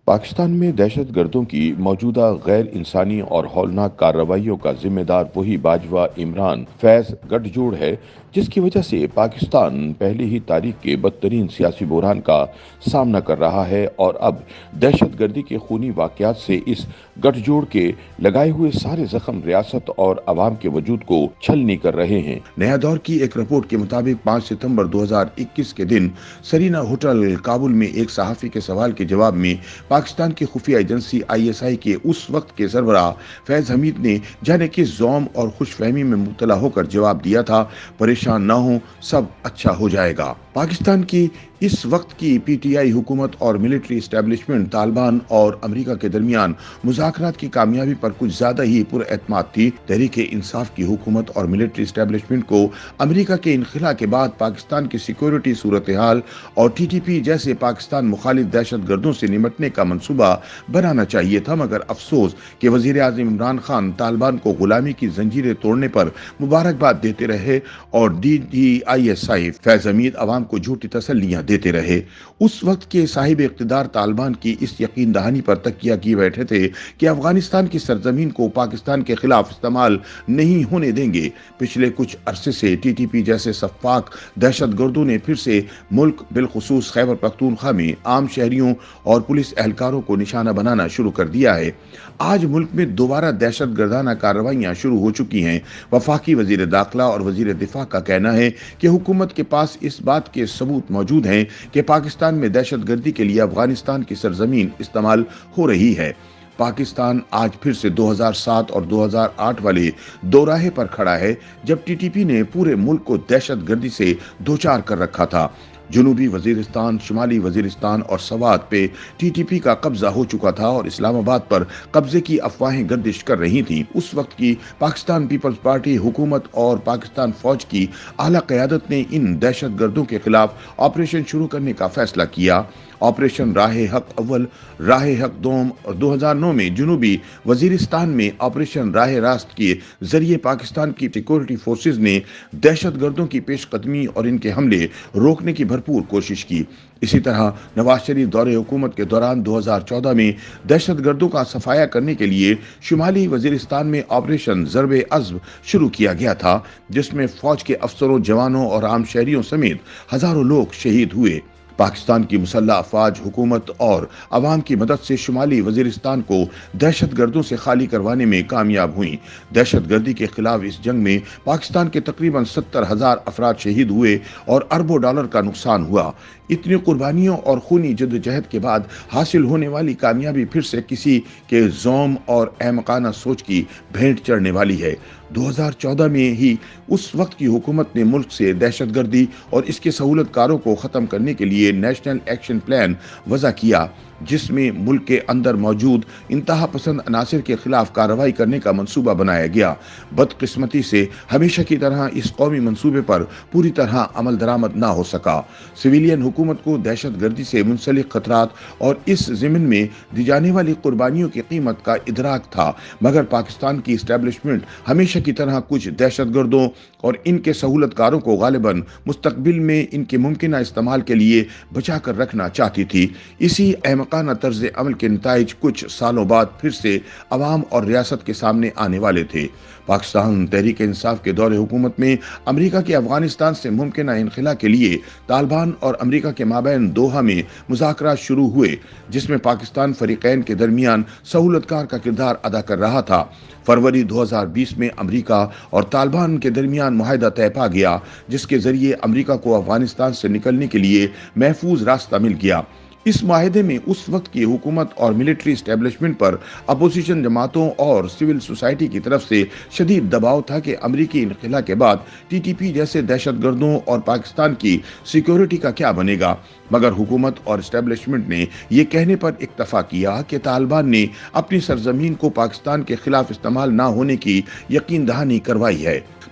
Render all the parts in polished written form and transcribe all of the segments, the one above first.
پاکستان میں دہشت گردوں کی موجودہ غیر انسانی اور ہولناک کارروائیوں کا ذمہ دار وہی باجوہ عمران فیض گٹھ جوڑ ہے جس کی وجہ سے پاکستان پہلے ہی تاریخ کے بدترین سیاسی بحران کا سامنا کر رہا ہے اور اب دہشت گردی کے خونی واقعات سے اس گٹھ جوڑ کے لگائے ہوئے سارے زخم ریاست اور عوام کے وجود کو چھلنی کر رہے ہیں۔ نیا دور کی ایک رپورٹ کے مطابق 5 ستمبر 2021 کے دن سرینا ہوٹل کابل میں ایک صحافی کے سوال کے جواب میں پاکستان کی خفیہ ایجنسی ISI کے اس وقت کے سربراہ فیض حمید نے جانے کہ زوم اور خوش فہمی میں مبتلا ہو کر جواب دیا تھا، پریشان نہ ہوں، سب اچھا ہو جائے گا۔ پاکستان کی اس وقت کی PTI حکومت اور ملٹری اسٹیبلشمنٹ طالبان اور امریکہ کے درمیان مذاکرات کی کامیابی پر کچھ زیادہ ہی پر اعتماد تھی۔ تحریک انصاف کی حکومت اور ملٹری اسٹیبلشمنٹ کو امریکہ کے انخلا کے بعد پاکستان کی سیکیورٹی صورتحال اور TTP جیسے پاکستان مخالف دہشت گردوں سے نمٹنے کا منصوبہ بنانا چاہیے تھا، مگر افسوس کہ وزیر اعظم عمران خان طالبان کو غلامی کی زنجیریں توڑنے پر مبارکباد دیتے رہے اور ISI فیض حمید عوام کو جھوٹی تسلیاں دیتے رہے۔ اس وقت کے صاحب اقتدار طالبان کی اس یقین دہانی پر تکیہ کیے بیٹھے تھے کہ افغانستان کی سرزمین کو پاکستان کے خلاف استعمال نہیں ہونے دیں گے۔ پچھلے کچھ عرصے سے TTP جیسے سفاک دہشت گردوں نے پھر سے ملک بالخصوص خیبر پختونخوا میں عام شہریوں اور پولیس اہلکاروں کو نشانہ بنانا شروع کر دیا ہے۔ آج ملک میں دوبارہ دہشت گردانہ کارروائیاں شروع ہو چکی ہیں۔ وفاقی وزیر داخلہ اور وزیر دفاع کا کہنا ہے کہ حکومت کے پاس اس بات کے ثبوت موجود ہیں کہ پاکستان میں دہشت گردی کے لیے افغانستان کی سرزمین استعمال ہو رہی ہے۔ پاکستان آج پھر سے 2007 اور 2008 والے دوراہے پر کھڑا ہے جب TTP نے پورے ملک کو دہشت گردی سے دوچار کر رکھا تھا۔ جنوبی وزیرستان، شمالی وزیرستان اور سوات پہ TTP کا قبضہ ہو چکا تھا اور اسلام آباد پر قبضے کی افواہیں گردش کر رہی تھیں۔ اس وقت کی پاکستان پیپلز پارٹی حکومت اور پاکستان فوج کی اعلیٰ قیادت نے ان دہشت گردوں کے خلاف آپریشن شروع کرنے کا فیصلہ کیا۔ آپریشن راہ حق اول، راہ حق دوم اور 2009 میں جنوبی وزیرستان میں آپریشن راہ راست کے ذریعے پاکستان کی سیکورٹی فورسز نے دہشت گردوں کی پیش قدمی اور ان کے حملے روکنے کی بھرپور کوشش کی۔ اسی طرح نواز شریف دور حکومت کے دوران 2014 میں دہشت گردوں کا صفایا کرنے کے لیے شمالی وزیرستان میں آپریشن ضرب عزم شروع کیا گیا تھا، جس میں فوج کے افسروں، جوانوں اور عام شہریوں سمیت ہزاروں لوگ شہید ہوئے۔ پاکستان کی مسلح افواج، حکومت اور عوام کی مدد سے شمالی وزیرستان کو دہشت گردوں سے خالی کروانے میں کامیاب ہوئیں۔ دہشت گردی کے خلاف اس جنگ میں پاکستان کے تقریباً 70,000 افراد شہید ہوئے اور اربوں ڈالر کا نقصان ہوا۔ اتنی قربانیوں اور خونی جدوجہد کے بعد حاصل ہونے والی کامیابی پھر سے کسی کے زوم اور احمقانہ سوچ کی بھینٹ چڑھنے والی ہے۔ 2014 میں ہی اس وقت کی حکومت نے ملک سے دہشت گردی اور اس کے سہولت کاروں کو ختم کرنے کے لیے نیشنل ایکشن پلان وضع کیا، جس میں ملک کے اندر موجود انتہا پسند عناصر کے خلاف کارروائی کرنے کا منصوبہ بنایا گیا۔ بدقسمتی سے ہمیشہ کی طرح اس قومی منصوبے پر پوری طرح عمل درآمد نہ ہو سکا۔ سویلین حکومت کو دہشت گردی سے منسلک خطرات اور اس ضمن میں دی جانے والی قربانیوں کی قیمت کا ادراک تھا، مگر پاکستان کی اسٹیبلشمنٹ ہمیشہ کی طرح کچھ دہشت گردوں اور ان کے سہولت کاروں کو غالباً مستقبل میں ان کے ممکنہ استعمال کے لیے بچا کر رکھنا چاہتی تھی۔ اسی احمقانہ طرز عمل کے نتائج کچھ سالوں بعد پھر سے عوام اور ریاست کے سامنے آنے والے تھے۔ پاکستان تحریک انصاف کے دور حکومت میں امریکہ کے افغانستان سے ممکنہ انخلا کے لیے طالبان اور امریکہ کے مابین دوحہ میں مذاکرات شروع ہوئے، جس میں پاکستان فریقین کے درمیان سہولت کار کا کردار ادا کر رہا تھا۔ فروری 2020 میں امریکہ اور طالبان کے درمیان معاہدہ طے پا گیا، جس کے ذریعے امریکہ کو افغانستان سے نکلنے کے لیے محفوظ راستہ مل گیا۔ اس معاہدے میں اس وقت کی حکومت اور ملٹری اسٹیبلشمنٹ پر اپوزیشن جماعتوں اور سول سوسائٹی کی طرف سے شدید دباؤ تھا کہ امریکی انخلا کے بعد TTP جیسے دہشت گردوں اور پاکستان کی سیکیورٹی کا کیا بنے گا، مگر حکومت اور اسٹیبلشمنٹ نے یہ کہنے پر اکتفا کیا کہ طالبان نے اپنی سرزمین کو پاکستان کے خلاف استعمال نہ ہونے کی یقین دہانی کروائی ہے۔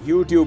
YouTube